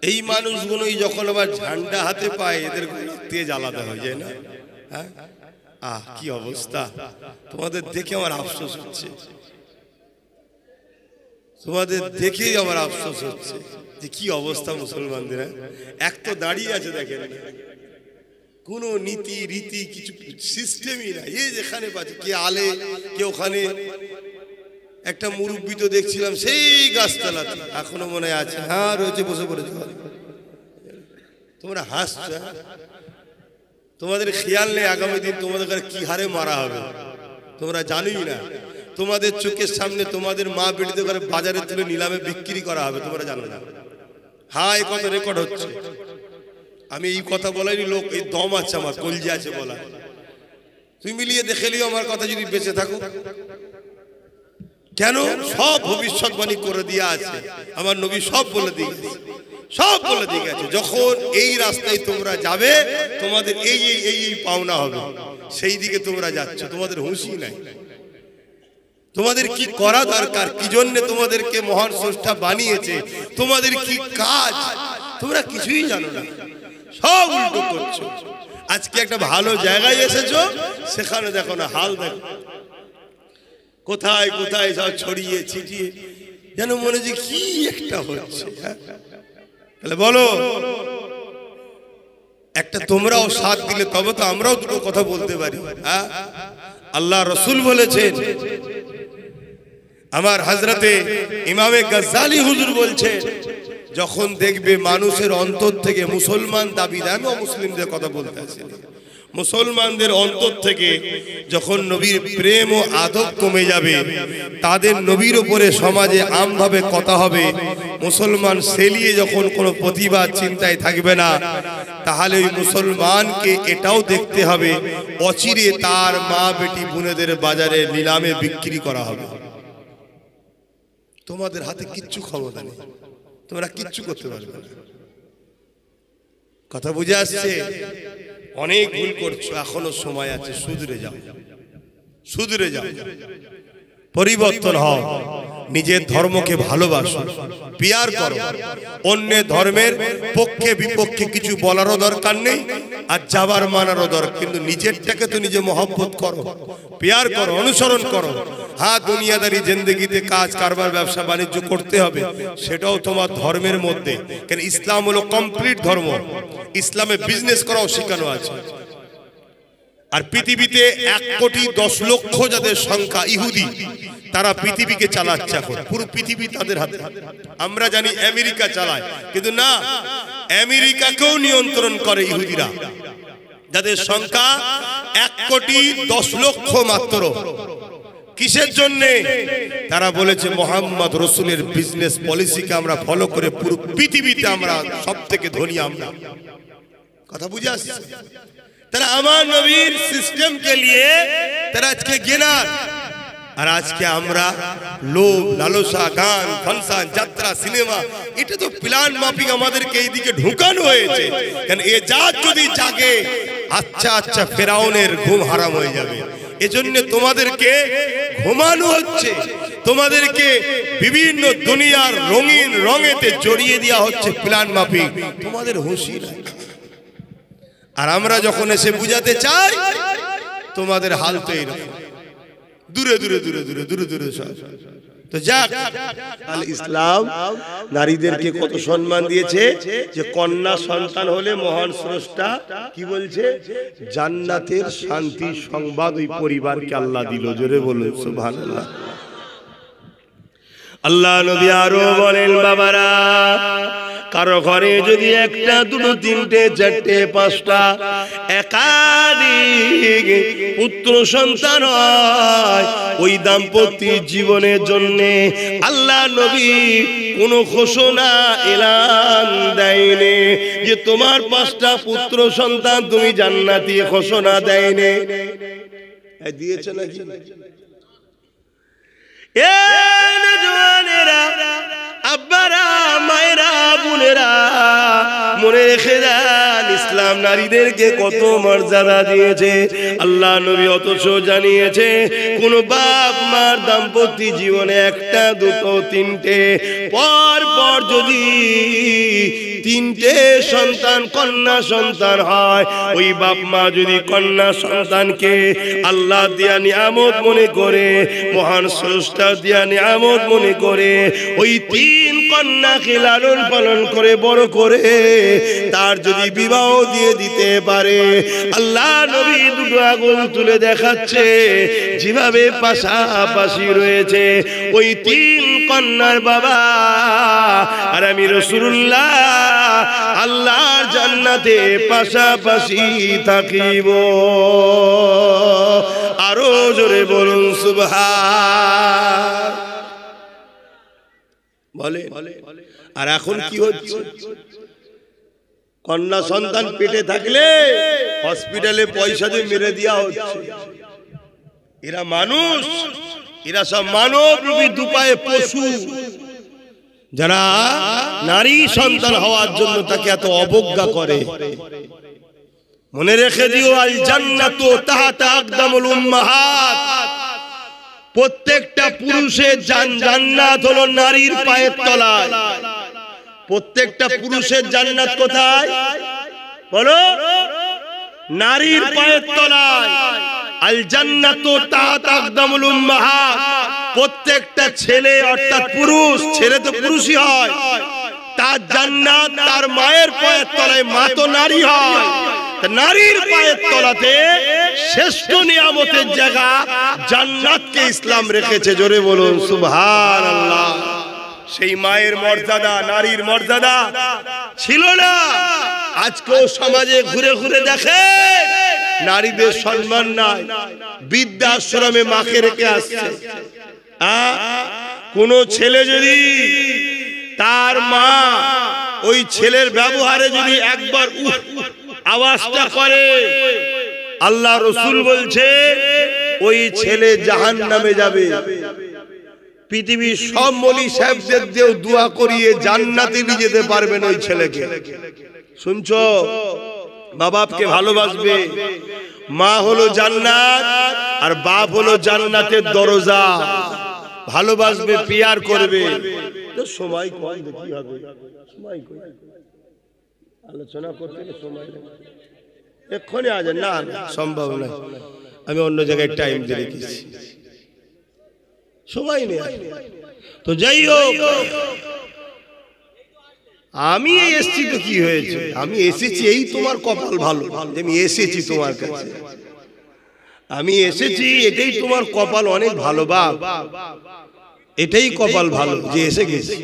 এই মানুষগুলোই যখন আবার ঝান্ডা হাতে পায় এদের তেজ আলাদা হয়ে যায় না? হ্যাঁ, কি অবস্থা! তোমাদের দেখে আমার আফসোস হচ্ছে, তোমাদের দেখেই আমার আফসোস হচ্ছে যে কি অবস্থা মুসলমানদের। এক তো দাঁড়িয়ে আছে, দেখেন কোনো নীতি রীতি কিছু সিস্টেমই না। এই যেখানে পাচ্ছে কে আলে কে ওখানে। একটা মুরব্বী তো দেখছিলাম সেই গাছতলাতে, এখনো মনে আছে, হ্যাঁ রয়েছে, বসে পড়েছে। তোমরা হাসছো, তোমাদের খেয়াল নেই আগামী দিন তোমাদের কি হারে মারা হবে তোমরা জানোই না। তোমাদের চোখের সামনে তোমাদের মা বেটিতে করে বাজারে তুলে নিলামে বিক্রি করা হবে, তোমরা জানো না। হ্যাঁ, এই কথা রেকর্ড হচ্ছে। আমি এই কথা বলাইনি, লোক এই দম আছে, আমার কলজি আছে বলা। তুমি মিলিয়ে দেখে লিও আমার কথা যদি বেঁচে থাকো। কেন? সব ভবিষ্যৎবাণী করে দিয়ে আছে আমার নবী, সব বলে দিয়ে গেছে, সব বলে দিয়ে গেছে। যখন এই রাস্তায় তোমরা যাবে তোমাদের এই এই এই এই পাওনা হবে, সেই দিকে তোমরা যাচ্ছ, তোমাদের হুঁশই নাই। তোমাদের কি করা দরকার, কি জন্য তোমাদেরকে মহান স্রষ্টা বানিয়েছে, তোমাদের কি কাজ, তোমরা কিছুই জানো না, সব উল্টো করছো। আজকে একটা ভালো জায়গায় এসেছো, সেখানে দেখো না হাল, দেখো কোথায় কোথায় সব ছড়িয়ে ছিটিয়ে, যেন মনে যে কি একটা হচ্ছে। তাহলে বলো, একটা তোমরাও সাথ দিলে তবে তো আমরাও দুটো কথা বলতে পারি। হ্যাঁ, আল্লাহ রসুল বলেছেন, আমার হযরতে ইমামে গজ্জালি হুজুর বলছে, যখন দেখবে মানুষের অন্তর থেকে মুসলমান দাবি দেয়, আমি মুসলিমদের কথা বলতে আছি, মুসলমানদের অন্তর থেকে যখন নবীর প্রেম ও আদব কমে যাবে, তাদের নবীর উপরে সমাজে আমভাবে কথা হবে, মুসলমান সেলিয়ে যখন কোনো প্রতিবাদ চিন্তায় থাকবে না, তাহলে ওই মুসলমানকে এটাও দেখতে হবে অচিরে তার মা বেটি বোনেদের বাজারে নিলামে বিক্রি করা হবে। তোমাদের হাতে কিচ্ছু ক্ষমতা নেই, তোমরা কিচ্ছু করতে পারবে না। কথা বুঝে আসছে? অনেক ভুল করছো, এখনো সময় আছে, শুধরে যাও, শুধরে যাও, পরিবর্তন হও, নিজের ধর্মকে ভালোবাসো, পিয়ার করো। অন্য ধর্মের পক্ষে বিপক্ষে কিছু বলারও দরকার নেই, আর যাবার মানারও দরকার, কিন্তু নিজেরটাকে তো নিজে মহব্বত করো, পিয়ার করো, অনুসরণ করো। হ্যাঁ, দুনিয়াদারি জিন্দেগিতে কাজ কারবার ব্যবসা বাণিজ্য করতে হবে, সেটাও তোমার ধর্মের মধ্যে, কারণ ইসলাম হলো কমপ্লিট ধর্ম। ইসলামে বিজনেস করাও শেখানো আছে। আর পৃথিবীতে 1,10,00,000 যাদের সংখ্যা ইহুদি, তারা পৃথিবীকে চালাচ্ছে এখন, পুরো পৃথিবী তাদের হাতে। আমরা জানি আমেরিকা চালায়, কিন্তু না, আমেরিকাকেও নিয়ন্ত্রণ করে ইহুদিরা, যাদের সংখ্যা 1,10,00,000 মাত্র। কিসের জন্য? তারা বলেছে মুহাম্মদ রাসূলের বিজনেস পলিসিকে আমরা ফলো করে পুরো পৃথিবীতে আমরা সবথেকে ধনী। আমরা কথা বুঝে আসছে? তারা আমার নবীর সিস্টেমকে নিয়ে তারা আজকে গেনার, আর আজকে আমরা লোভ লালসা, গান ফাংশন, যাত্রা, সিনেমা, এটা তো প্ল্যান মাফিক আমাদেরকে এইদিকে ঢুকানো হয়েছে। কারণ এ জাত যদি জাগে, আচ্ছা আচ্ছা ফেরাউনের ঘুম হারাম হয়ে যাবে। এজন্য তোমাদেরকে ঘুমানো হচ্ছে, তোমাদেরকে বিভিন্ন দুনিয়ার রঙিন রঙেতে জড়িয়ে দেওয়া হচ্ছে প্ল্যান মাফিক, তোমাদের হুঁশি নাই। আর আমরা যখন এসে বুঝাতে চাই, তোমাদের হাল তো এইরকম, দূরে দূরে দূরে দূরে দূরে দূরে সব। তো যাক, আল ইসলাম নারীদেরকে কত সম্মান দিয়েছে, যে কন্যা সন্তান হলে মহান স্রষ্টা কি বলছে, জান্নাতের শান্তি সংবাদ ওই পরিবারকে আল্লাহ দিল। জোরে বলুন সুবহানাল্লাহ। আল্লাহ নবী আরো বলেন, বাবারা, কারো ঘরে যদি একটা দুটো তিনটে চারটে পাঁচটা একাধিক পুত্র সন্তান হয়, ওই দাম্পত্য জীবনের জন্য আল্লাহ নবী কোনো ঘোষণা এলান দেয়নি যে তোমার 5টা পুত্র সন্তান তুমি জান্নাতি, ঘোষণা দেয়নি। দিয়েছে নাকি? আব্বারা, মায়েরা, বোনেরা, মনে রেখে দেন, ইসলাম নারীদেরকে কত মর্যাদা দিয়েছে আল্লাহ নবী। অথচ জানিয়েছে কোন বাপ মার দাম্পত্য জীবনে একটা দুটো তিনটে পর পর যদি তিনটে সন্তান কন্যা সন্তান হয়, ওই বাপ মা যদি কন্যা সন্তানকে আল্লাহ দিয়া নিয়ামত মনে করে, মহান স্রষ্টা দিয়া নিয়ামত মনে করে, ওই তিন কন্যাকে লালন পালন করে বড় করে তার যদি বিবাহ দিয়ে দিতে পারে, আল্লাহ নবী দুটো আঙুল তুলে দেখাচ্ছে যেভাবে পাশাপাশি রয়েছে ওই তিন কন্যার বাবা আর আমি রাসূলুল্লাহ আল্লাহর জান্নাতে পাশাপাশি থাকিব। আরো জোরে বলুন সুবহান। বলে আর এখন কি হচ্ছে, কন্যা সন্তান পেটে থাকলে হসপিটালে পয়সা দিয়ে মেরে দেওয়া হচ্ছে। এরা মানুষ, এরা সব মানব রূপী দুপায়ে পশু, যারা নারী সন্তান হওয়ার জন্য তাকে এত অবজ্ঞা করে। মনে রেখে দিও, আল জান্নাতু তাহতা আকদামুল উম্মাহাত, প্রত্যেকটা পুরুষের জান্নাত হলো নারীর পায়ের তলায়। প্রত্যেকটা পুরুষের জান্নাত কোথায় বলো? নারীর পায়ের তলায়। আল জান্নাতু তাহতা আকদামুল উম্মাহাত, প্রত্যেকটা ছেলে অর্থাৎ পুরুষ, ছেলে তো পুরুষই হয়, তার জান্নাত তার মায়ের পায়ের তলায়। মা তো নারী হয়, নারীর পায়ের তলাতে শ্রেষ্ঠ নিয়ামতের জায়গা জান্নাতকে ইসলাম রেখেছে। জোরে বলুন সুবহানাল্লাহ। সেই মায়ের মর্যাদা, নারীর মর্যাদা ছিল না। আজকেও সমাজে ঘুরে ঘুরে দেখে নারীদের সম্মান নাই। বৃদ্ধাশ্রমে মাকে রেখে আসছে। কোন ছেলে যদি তার মা ওই ছেলের ব্যবহারে যদি একবার আওয়াজটা করে, আল্লাহ রসুল বলছে ওই ছেলে জাহান্নামে যাবে। পৃথিবীর সব মলি সাহেবদের দিয়েও দোয়া করিয়ে জান্নাতে নিয়ে যেতে পারবেন ওই ছেলেকে। শুনছো? মা বাপকে ভালোবাসবে। মা হলো জান্নাত আর বাপ হলো জান্নাতের দরজা। ভালোবাসবে, পিয়ার করবে। তো সময় কম, কি হবে, সময় কম, আলোচনা করতে সময় এক্ষুনি আজ না, সম্ভব নয়। আমি অন্য জায়গায় টাইম দিয়ে রেখেছি, সময় নেই। তো যাই হোক, আমি এসেছি তো কি হয়েছে? আমি এসেছি, এই তোমার কপাল ভালো যে আমি এসেছি তোমার কাছে। আমি এসেছি, এটাই তোমার কপাল অনেক ভালো বাপ, এটাই কপাল ভালো যে এসে গেছে।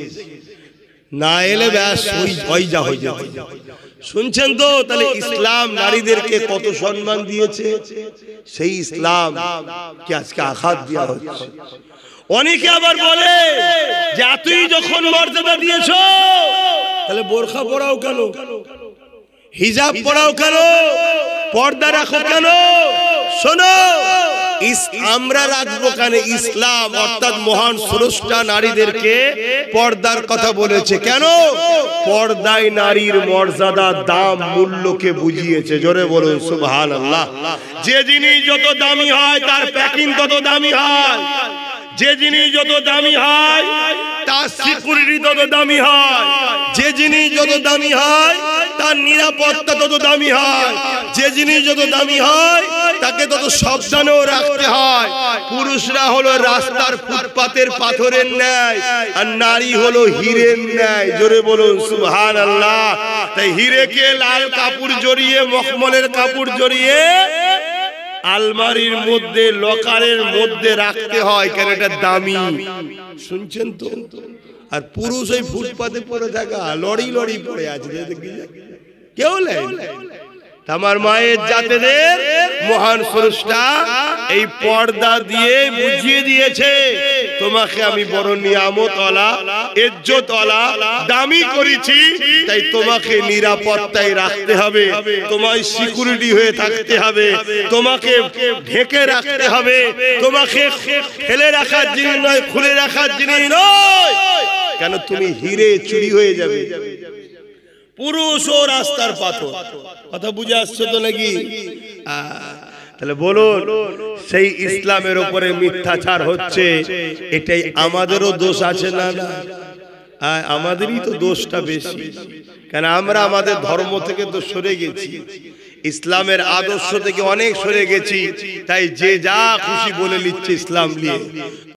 না এলে ব্যাস হয়ে যাবে। শুনছেন তো? তাহলে ইসলাম নারীদেরকে কত সম্মান দিয়েছে, সেই ইসলাম কি আজকে আঘাত দেওয়া হচ্ছে। অনেকে আবার বলে যে এতই যখন মর্যাদা দিয়েছো তাহলে বোরখা পরাও কেন, হিজাব পরাও কেন, পর্দা রাখো কেন? শোনো, আমরা রাখবো কেন? ইসলাম অর্থাৎ মহান স্রষ্টা নারীদেরকে পর্দার কথা বলেছে। কেন? পর্দায় নারীর মর্যাদা, দাম, মূল্যকে বুঝিয়েছে। জোরে বলুন সুবহানাল্লাহ। যে জিনিস যত দামি হয় তার প্যাকিং তত দামি হয়। যে জিনিস যত দামি হয় তার সিকিউরিটি তত দামি হয়। যে জিনিস যত দামি হয় তার নিরাপত্তা তত দামি হয়। যে জিনিস যত দামি হয় তাকে তত সাবধানেও রাখতে হয়। পুরুষরা হলো রাস্তার ফুটপাতের পাথরের ন্যায়, আর নারী হলো হীরের ন্যায়। জোরে বলুন সুবহানাল্লাহ। তাই হীরেকে লাল কাপড় জড়িয়ে, মখমলের কাপড় জড়িয়ে আলমারির মধ্যে, লকারের মধ্যে রাখতে হয়, কেন এটা দামি। শুনছেন তো? আর পুরুষ ওই ফুটপাতে পড়ে থাকা, লড়ি লড়ি পড়ে আছে, কেউ নেই। আমার মায়ের জাতেদের মহান স্রষ্টা এই পর্দা দিয়ে বুঝিয়ে দিয়েছে, তোমাকে আমি বড় নিয়ামতওয়ালা, ইজ্জতওয়ালা, দামি করেছি। তাই তোমাকে নিরাপত্তায় রাখতে হবে, তোমায় সিকিউরিটি হয়ে থাকতে হবে, তোমাকে ঢেকে রাখতে হবে, তোমাকে ফেলে রাখার জিনিস নয়, খুলে রাখার জিনিস নয়। কেন? তুমি হিরে চুরি হয়ে যাবে। পুরুষ ও রাস্তার পাথর। কথা বুঝে আসছে তো নাকি? তাহলে বলুন, সেই ইসলামের উপরে মিথ্যাচার হচ্ছে, এটাই আমাদেরও দোষ আছে না? আমাদেরই তো দোষটা বেশি, কারণ আমরা আমাদের ধর্ম থেকে তো সরে গেছি, ইসলামের আদর্শ থেকে অনেক সরে গেছি, তাই যে যা খুশি বলে নিচ্ছে ইসলাম নিয়ে।